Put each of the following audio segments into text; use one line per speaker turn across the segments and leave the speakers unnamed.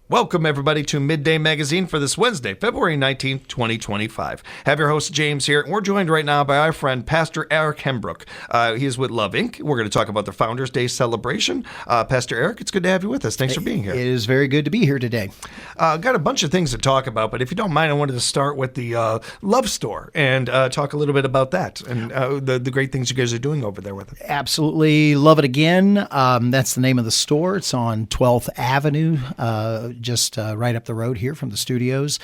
Welcome, everybody, to Midday Magazine for this Wednesday, February 19th, 2025. Have your host, James, here, and we're joined right now by our friend, Pastor Eric Hambrock. He is with Love, Inc. We're going to talk about the Founders Day celebration. Pastor Eric, it's good to have you with us. Thanks for being here.
It is very good to be here today.
Got a bunch of things to talk about, but if you don't mind, I wanted to start with the Love Store and talk a little bit about that and the great things you guys are doing over there with it.
Absolutely love it again. That's the name of the store. It's on 12th Avenue, just right up the road here from the studios,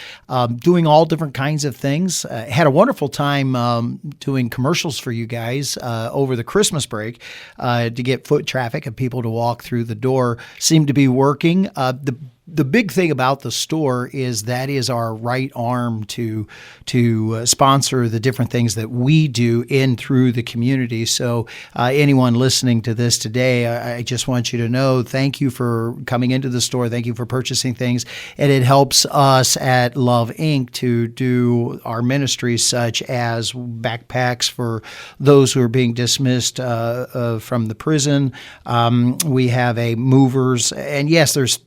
doing all different kinds of things. Had a wonderful time doing commercials for you guys over the Christmas break to get foot traffic and people to walk through the door. Seemed to be working. The big thing about the store is that is our right arm to sponsor the different things that we do in through the community. So anyone listening to this today, I just want you to know, thank you for coming into the store. Thank you for purchasing things. And it helps us at Love, Inc. to do our ministries such as backpacks for those who are being dismissed from the prison. We have a movers. And yes, there's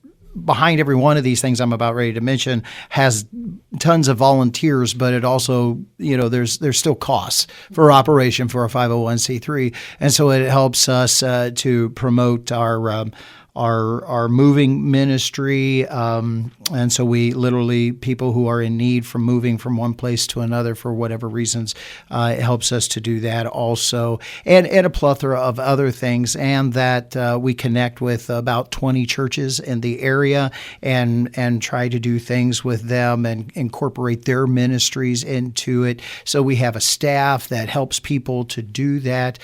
behind every one of these things I'm about ready to mention has tons of volunteers, but it also, there's still costs for operation for a 501c3. And so it helps us to promote our moving ministry. And so we literally, people who are in need from moving from one place to another for whatever reasons, it helps us to do that also. And a plethora of other things. And that we connect with about 20 churches in the area and try to do things with them and incorporate their ministries into it. So we have a staff that helps people to do that.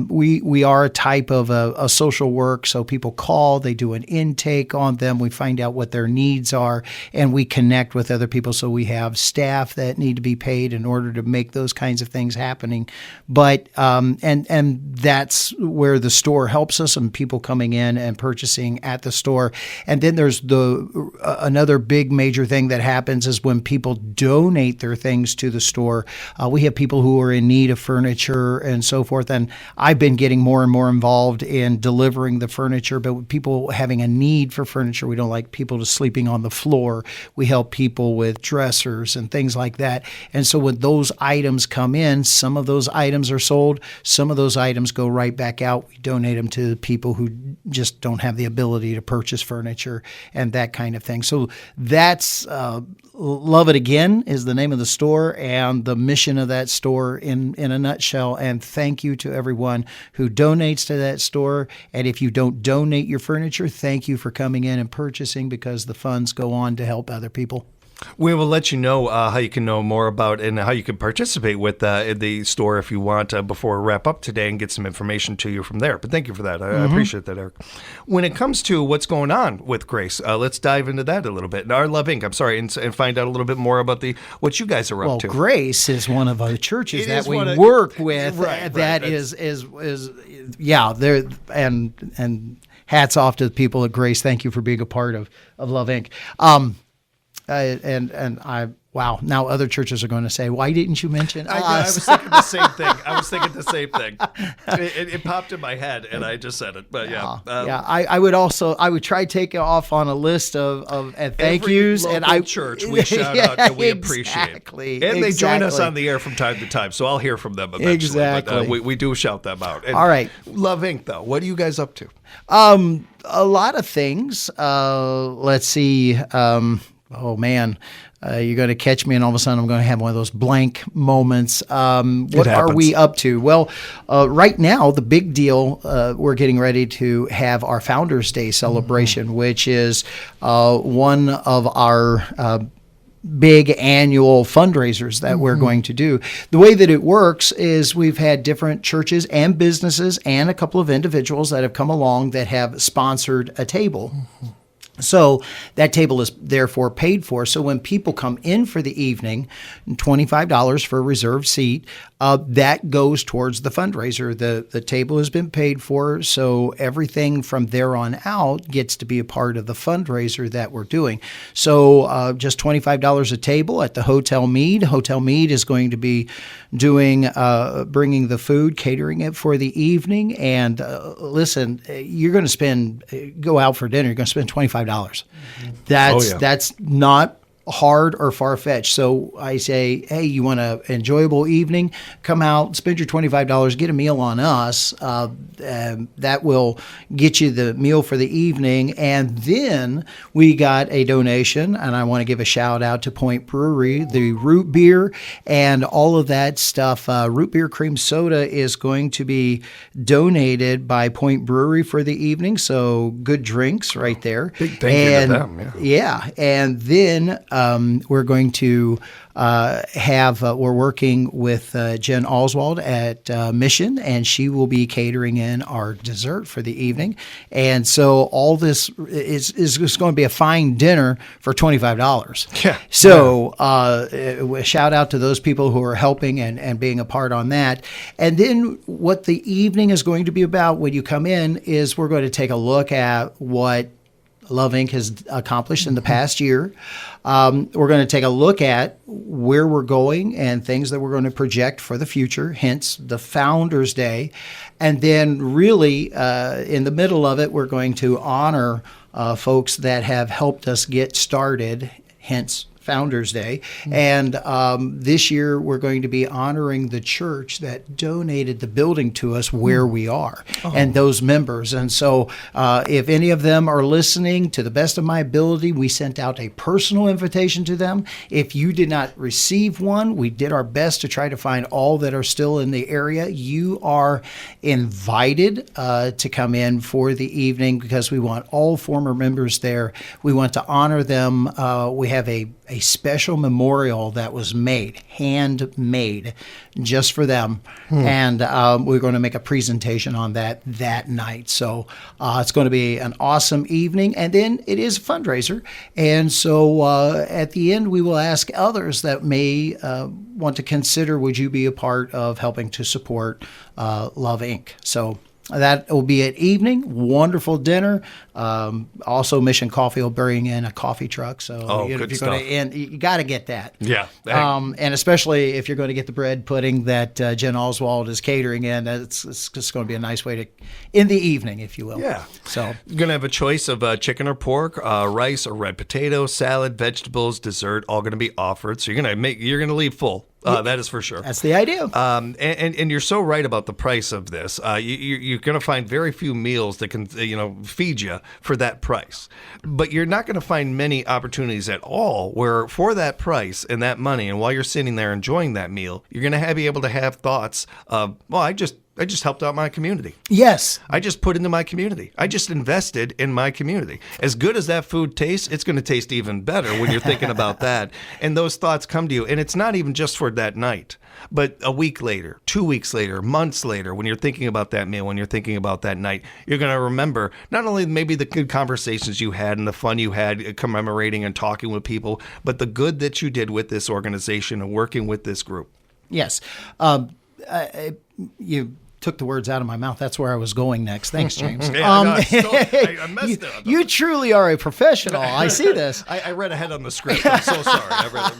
We are a type of a social work, so people call, they do an intake on them, we find out what their needs are, and we connect with other people. So we have staff that need to be paid in order to make those kinds of things happening. But and that's where the store helps us, and people coming in and purchasing at the store. And then there's another big major thing that happens is when people donate their things to the store. We have people who are in need of furniture and so forth, and I've been getting more and more involved in delivering the furniture. But with people having a need for furniture, we don't like people to sleeping on the floor. We help people with dressers and things like that. And so when those items come in, some of those items are sold, some of those items go right back out. We donate them to people who just don't have the ability to purchase furniture and that kind of thing. So that's Love It Again is the name of the store and the mission of that store in a nutshell. And thank you to everyone who donates to that store. And if you don't donate your furniture, thank you for coming in and purchasing, because the funds go on to help other people.
We will let you know how you can know more about and how you can participate with the store if you want before we wrap up today and get some information to you from there. But thank you for that. I appreciate that, Eric. When it comes to what's going on with Grace, let's dive into that a little bit. Our Love Inc., and find out a little bit more about what you guys are up to.
Well, Grace is one of the churches that we work with. There and hats off to the people at Grace. Thank you for being a part of Love Inc. Wow, now other churches are going to say, why didn't you mention us?
I was thinking the same thing. It popped in my head, and I just said it. But
I would try to take it off on a list of thank yous.
And church we shout out and we appreciate. And they join us on the air from time to time, so I'll hear from them eventually.
Exactly.
But we do shout them out. And
all right.
Love Inc., though, what are you guys up to?
A lot of things. Let's see. Oh, man. You're going to catch me, and all of a sudden I'm going to have one of those blank moments. What are we up to? Well, right now, the big deal, we're getting ready to have our Founders Day celebration, which is one of our big annual fundraisers that we're going to do. The way that it works is we've had different churches and businesses and a couple of individuals that have come along that have sponsored a table. So that table is therefore paid for. So when people come in for the evening, $25 for a reserved seat, that goes towards the fundraiser. The table has been paid for, so everything from there on out gets to be a part of the fundraiser that we're doing. So just $25 a table at the Hotel Mead. Hotel Mead is going to be doing bringing the food, catering it for the evening. And listen, you're going to go out for dinner, you're going to spend $25 $25. That's not hard or far-fetched. So I say, hey, you want an enjoyable evening? Come out, spend your $25, get a meal on us. That will get you the meal for the evening. And then we got a donation, and I want to give a shout out to Point Brewery, the root beer and all of that stuff. Root beer cream soda is going to be donated by Point Brewery for the evening. So good drinks right there.
Big thank you to them.
Yeah. And then we're going to we're working with Jen Oswald at Mission, and she will be catering in our dessert for the evening. And so all this is going to be a fine dinner for $25.
Yeah.
So shout out to those people who are helping and being a part on that. And then what the evening is going to be about when you come in is we're going to take a look at what Love Inc. has accomplished in the past year. We're going to take a look at where we're going and things that we're going to project for the future, hence the Founders Day. And then really in the middle of it, we're going to honor folks that have helped us get started, hence Founders Day. And this year we're going to be honoring the church that donated the building to us where we are and those members. And so if any of them are listening, to the best of my ability, we sent out a personal invitation to them. If you did not receive one, we did our best to try to find all that are still in the area. You are invited to come in for the evening because we want all former members there. We want to honor them. We have a special memorial that was handmade just for them. And we're going to make a presentation on that night. So it's going to be an awesome evening. And then it is a fundraiser. And so at the end, we will ask others that may want to consider, would you be a part of helping to support Love Inc.? So that will be at evening. Wonderful dinner. Also, Mission Coffee will bring in a coffee truck. So
good
if you're
stuff.
going to end, you got to get that.
Yeah.
And especially if you're going to get the bread pudding that Jen Oswald is catering in, it's just going to be a nice way to end the evening, if you will.
Yeah.
So
You're going to have a choice of chicken or pork, rice or red potato, salad, vegetables, dessert, all going to be offered. So you're going to leave full. That is for sure.
that's the idea.
And you're so right about the price of this. You're going to find very few meals that can feed you for that price. But you're not going to find many opportunities at all where for that price and that money, and while you're sitting there enjoying that meal, you're going to be able to have thoughts of, well, I just helped out my community.
Yes.
I just put into my community. I just invested in my community. As good as that food tastes, it's going to taste even better when you're thinking about that. And those thoughts come to you. And it's not even just for that night, but a week later, 2 weeks later, months later, when you're thinking about that meal, when you're thinking about that night, you're going to remember not only maybe the good conversations you had and the fun you had commemorating and talking with people, but the good that you did with this organization and working with this group.
Yes. You took the words out of my mouth. That's where I was going next. Thanks, James.
I messed it up.
You truly are a professional. I see this.
I read ahead on the script. I'm so sorry. I read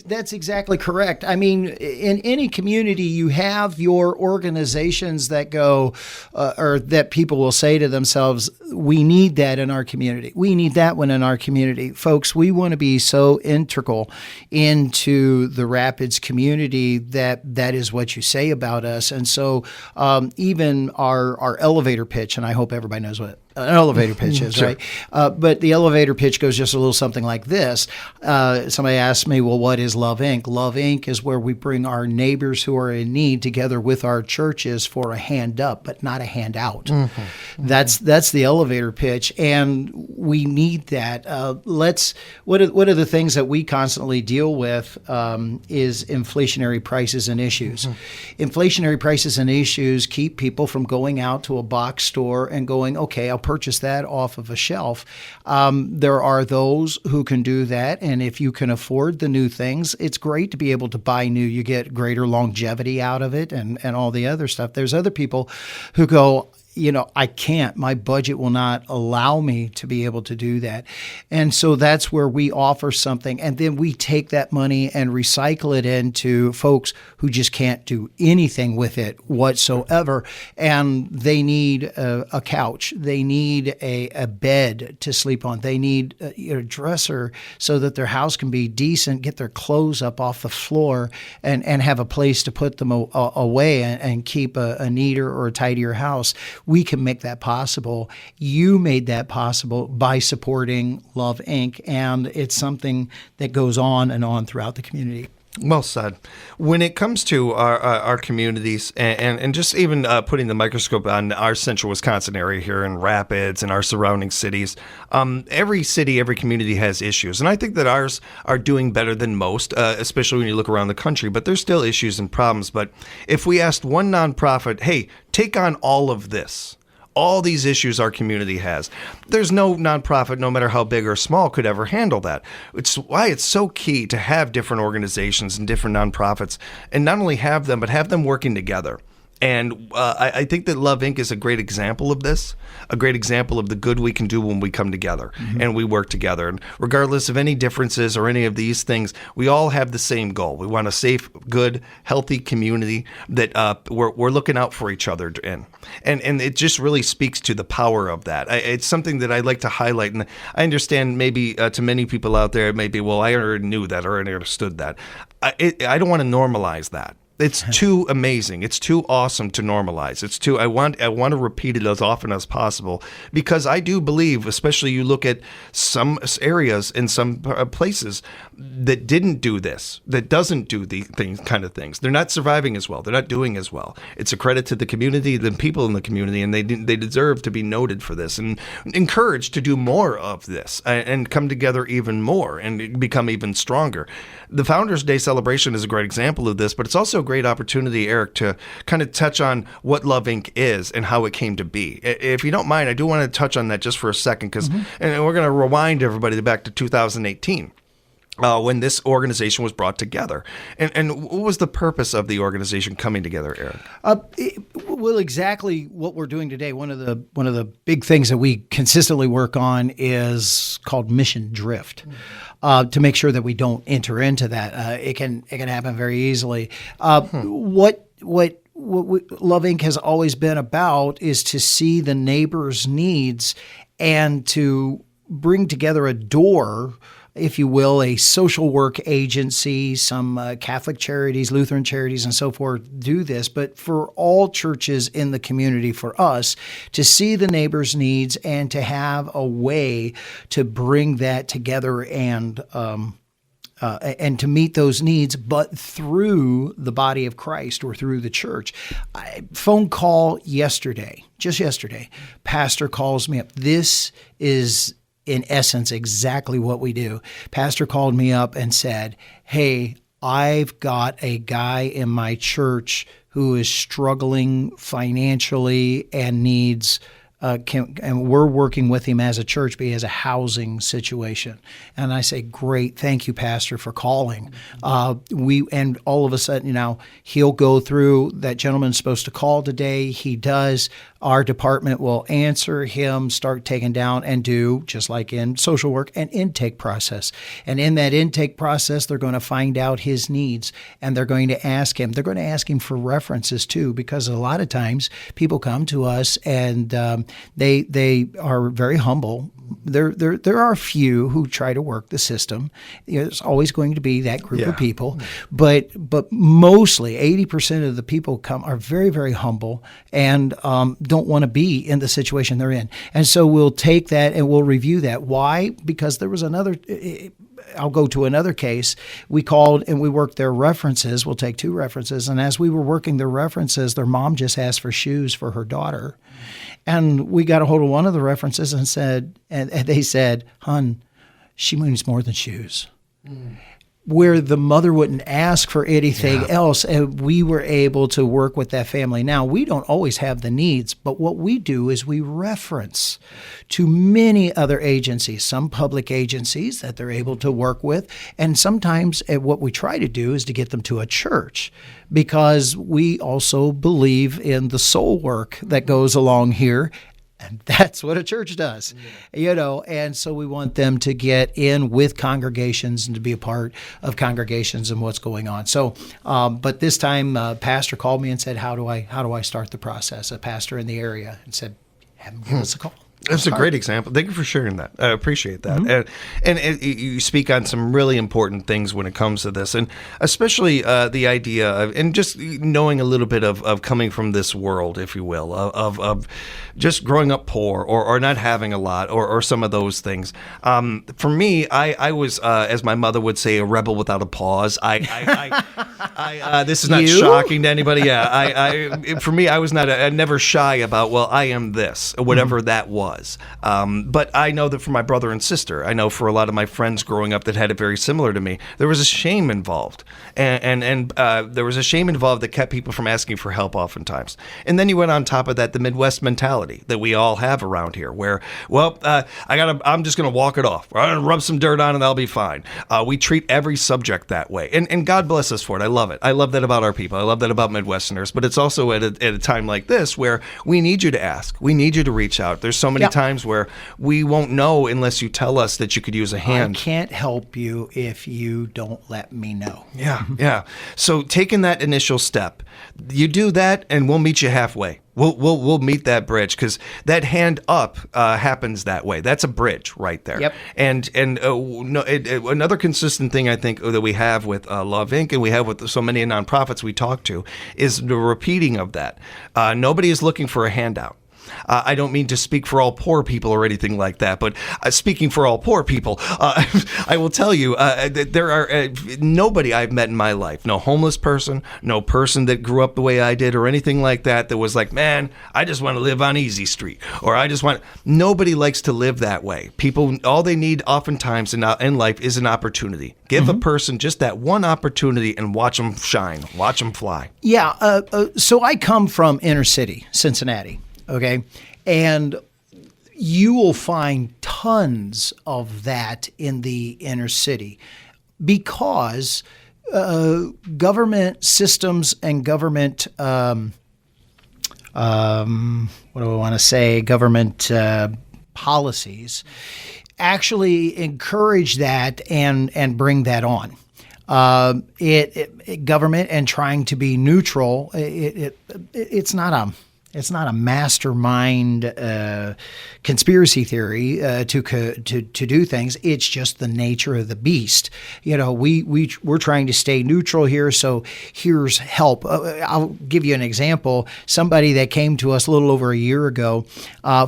That's exactly correct. I mean, in any community, you have your organizations that go, or that people will say to themselves, we need that in our community. We need that one in our community. Folks, we want to be so integral into the Rapids community that is what you say about us. And so even our elevator pitch, and I hope everybody knows what an elevator pitch is,
Sure.
right? But the elevator pitch goes just a little something like this. Somebody asked me, well, what is Love Inc.? Love Inc. is where we bring our neighbors who are in need together with our churches for a hand up, but not a hand out. Mm-hmm. That's the elevator pitch, and we need that. What are the things that we constantly deal with is inflationary prices and issues. Mm-hmm. Inflationary prices and issues keep people from going out to a box store and going, okay, I'll purchase that off of a shelf. There are those who can do that, and if you can afford the new things, it's great to be able to buy new. You get greater longevity out of it and all the other stuff. There's other people who go, I can't. My budget will not allow me to be able to do that. And so that's where we offer something. And then we take that money and recycle it into folks who just can't do anything with it whatsoever. And they need a couch. They need a bed to sleep on. They need a dresser so that their house can be decent, get their clothes up off the floor, and have a place to put them away and keep a neater or a tidier house. We can make that possible. You made that possible by supporting Love Inc., and it's something that goes on and on throughout the community.
Well said. When it comes to our communities and just even putting the microscope on our central Wisconsin area here in Rapids and our surrounding cities, every city, every community has issues. And I think that ours are doing better than most, especially when you look around the country. But there's still issues and problems. But if we asked one nonprofit, hey, take on all of this, all these issues our community has, there's no nonprofit, no matter how big or small, could ever handle that. It's why it's so key to have different organizations and different nonprofits, and not only have them, but have them working together. And I think that Love Inc. is a great example of this, a great example of the good we can do when we come together and we work together. And regardless of any differences or any of these things, we all have the same goal. We want a safe, good, healthy community that we're looking out for each other in. And it just really speaks to the power of that. It's something that I like to highlight. And I understand maybe to many people out there, it may be, well, I already knew that or I already understood that. I don't want to normalize that. It's too amazing. It's too awesome to normalize. It's too. I want to repeat it as often as possible, because I do believe, especially you look at some areas in some places that didn't do this, that doesn't do the kind of things. They're not surviving as well. They're not doing as well. It's a credit to the community, the people in the community, and they deserve to be noted for this and encouraged to do more of this and come together even more and become even stronger. The Founders Day celebration is a great example of this, but it's also a great opportunity, Eric, to kind of touch on what Love Inc. is and how it came to be. If you don't mind, I do want to touch on that just for a second, because and we're going to rewind everybody back to 2018. When this organization was brought together. And what was the purpose of the organization coming together, Eric?
Well, exactly what we're doing today. One of the big things that we consistently work on is called mission drift. To make sure that we don't enter into that. It can happen very easily. What Love Inc. has always been about is to see the neighbor's needs and to bring together a door, if you will, a social work agency. Some Catholic charities, Lutheran charities, and so forth do this. But for all churches in the community, for us to see the neighbor's needs and to have a way to bring that together and to meet those needs, but through the body of Christ or through the church. Phone call just yesterday, pastor calls me up. This is in essence exactly what we do. Pastor called me up and said, hey, I've got a guy in my church who is struggling financially and needs and we're working with him as a church, but he has a housing situation. And I say, great, thank you, Pastor, for calling. And all of a sudden, he'll go through, that gentleman's supposed to call today. He does. Our department will answer him, start taking down, and do, just like in social work, an intake process. And in that intake process, they're going to find out his needs, and they're going to ask him. They're going to ask him for references too, because a lot of times people come to us and they are very humble. There are a few who try to work the system. There's always going to be that group of people, but mostly 80% of the people are very, very humble and don't want to be in the situation they're in. And so we'll take that and we'll review that. Why? Because there was another. I'll go to another case. We called and we worked their references. We'll take two references. And as we were working their references, their mom just asked for shoes for her daughter. And we got a hold of one of the references and they said, hon, she needs more than shoes. where the mother wouldn't ask for anything else, and we were able to work with that family. Now, we don't always have the needs, but what we do is we reference to many other agencies, some public agencies that they're able to work with, and sometimes what we try to do is to get them to a church, because we also believe in the soul work that goes along here. And that's what a church does, and so we want them to get in with congregations and to be a part of congregations and what's going on. So, but this time, pastor called me and said, "How do I start the process?" A pastor in the area, and said, "Have him give us a call."
That's a great example. Thank you for sharing that. I appreciate that. And you speak on some really important things when it comes to this, and especially the idea of, and just knowing a little bit of coming from this world, if you will, of just growing up poor or not having a lot or some of those things. For me, I was, as my mother would say, a rebel without a pause. This is not shocking to anybody. Yeah. For me, I was never shy about, well, I am this, whatever that was. But I know that for my brother and sister, I know for a lot of my friends growing up that had it very similar to me, there was a shame involved. And there was a shame involved that kept people from asking for help oftentimes. And then you went on top of that, the Midwest mentality that we all have around here where, well, I'm just going to walk it off. I'm going to rub some dirt on and I'll be fine. We treat every subject that way. And God bless us for it. I love it. I love that about our people. I love that about Midwesterners. But it's also at a time like this where we need you to ask. We need you to reach out. There's so many times where we won't know unless you tell us that you could use a hand.
I can't help you if you don't let me know.
Yeah. So taking that initial step, you do that and we'll meet you halfway. We'll meet that bridge, because that hand up happens that way. That's a bridge right there.
Yep.
And another consistent thing I think that we have with Love Inc. and we have with so many nonprofits we talk to is the repeating of that. Nobody is looking for a handout. I don't mean to speak for all poor people or anything like that, but speaking for all poor people, I will tell you that there are nobody I've met in my life, no homeless person, no person that grew up the way I did or anything like that was like, man, I just want to live on Easy Street, or nobody likes to live that way. People, all they need oftentimes in life is an opportunity. Give a person just that one opportunity and watch them shine, watch them fly.
Yeah, so I come from inner city, Cincinnati. Okay. And you will find tons of that in the inner city because government systems and government, government policies actually encourage that and bring that on. Government and trying to be neutral, it's not a mastermind conspiracy theory to do things. It's just the nature of the beast. We're trying to stay neutral here. So here's help. I'll give you an example. Somebody that came to us a little over a year ago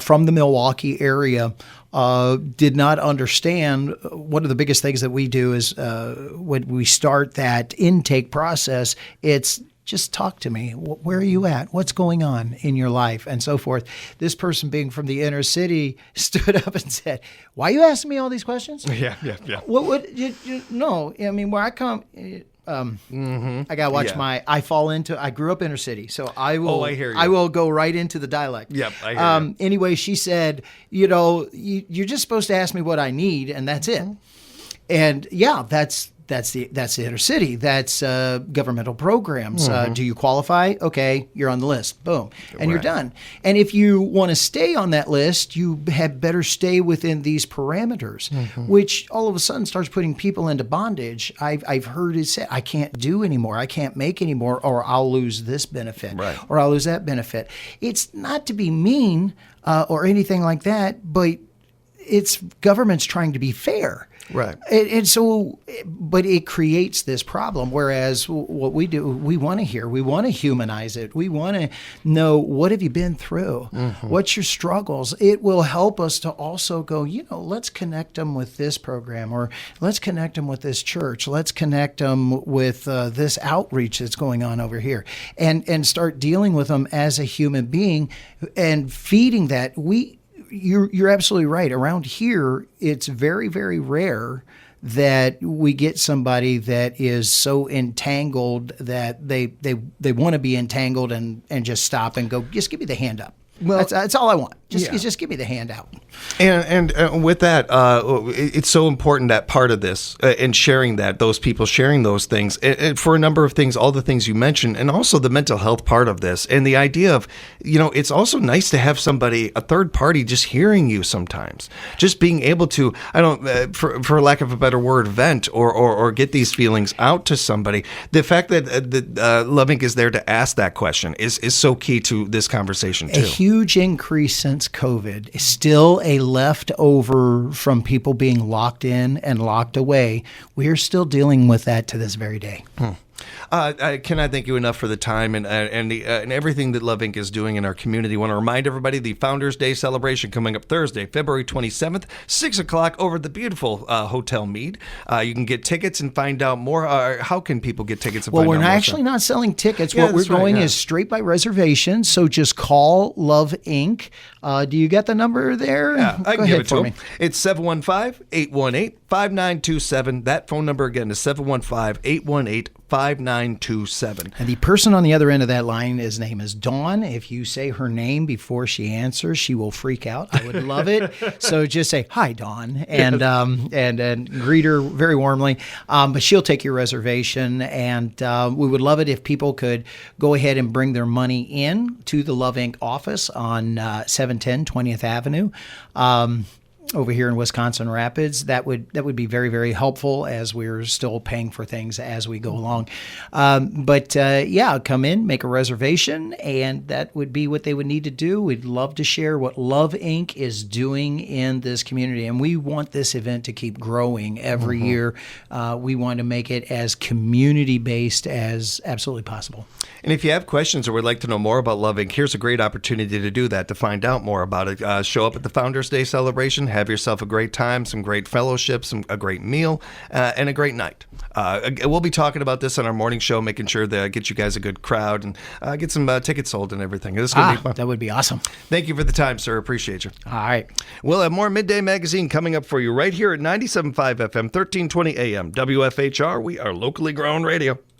from the Milwaukee area did not understand. One of the biggest things that we do is when we start that intake process, it's just talk to me. Where are you at? What's going on in your life? And so forth. This person being from the inner city stood up and said, why are you asking me all these questions?
Yeah.
What no, I mean, where I come, I got to watch I grew up inner city, so I will,
I hear you.
I will go right into the dialect.
Yep, I hear you.
Anyway, she said, you're just supposed to ask me what I need, and that's it. And yeah, that's the inner city. That's governmental programs. Do you qualify? Okay, you're on the list. Boom, and you're done. And if you want to stay on that list, you had better stay within these parameters, which all of a sudden starts putting people into bondage. I've heard it said, I can't do anymore. I can't make anymore, or I'll lose this benefit, or I'll lose that benefit. It's not to be mean or anything like that, but it's government's trying to be fair.
Right.
And so, but it creates this problem. Whereas what we do, we want to hear, we want to humanize it. We want to know, what have you been through? What's your struggles? It will help us to also go, let's connect them with this program, or let's connect them with this church. Let's connect them with this outreach that's going on over here, and start dealing with them as a human being and feeding that. You're absolutely right. Around here, it's very, very rare that we get somebody that is so entangled that they want to be entangled and just stop and go, just give me the hand up. Well, that's all I want. Just give me the hand out.
And with that, it's so important, that part of this and sharing that, those people sharing those things and for a number of things, all the things you mentioned, and also the mental health part of this, and the idea of, it's also nice to have somebody, a third party, just hearing you sometimes, just being able to, for lack of a better word, vent or get these feelings out to somebody. The fact that Love Inc. is there to ask that question is so key to this conversation too.
A huge increase since COVID, still a leftover from people being locked in and locked away. We are still dealing with that to this very day.
I cannot thank you enough for the time and everything that Love Inc. is doing in our community. I want to remind everybody the Founders Day celebration coming up Thursday, February 27th, 6 o'clock over at the beautiful Hotel Mead. You can get tickets and find out more. How can people get tickets and find out more?
Well, we're actually not selling tickets. What we're doing is straight by reservation. So just call Love Inc. Do you get the number there?
Yeah, I can give it to them. It's 715-818-5927. That phone number again is 715-818-5927.
And the person on the other end of that line, his name is Dawn. If you say her name before she answers, she will freak out. I would love it. So just say, "Hi, Dawn," and greet her very warmly. But she'll take your reservation, and we would love it if people could go ahead and bring their money in to the Love Inc. office on 710 20th Avenue. Over here in Wisconsin Rapids, that would be very, very helpful as we're still paying for things as we go along. But come in, make a reservation, and that would be what they would need to do. We'd love to share what Love Inc. is doing in this community, and we want this event to keep growing every year. We want to make it as community-based as absolutely possible.
And if you have questions or would like to know more about Love Inc., here's a great opportunity to do that, to find out more about it. Show up at the Founders Day celebration, have yourself a great time, some great fellowship, a great meal, and a great night. We'll be talking about this on our morning show, making sure to get you guys a good crowd and get some tickets sold and everything. This is going to be fun.
That would be awesome.
Thank you for the time, sir. Appreciate you.
All right.
We'll have more Midday Magazine coming up for you right here at 97.5 FM, 1320 AM. WFHR, we are locally grown radio.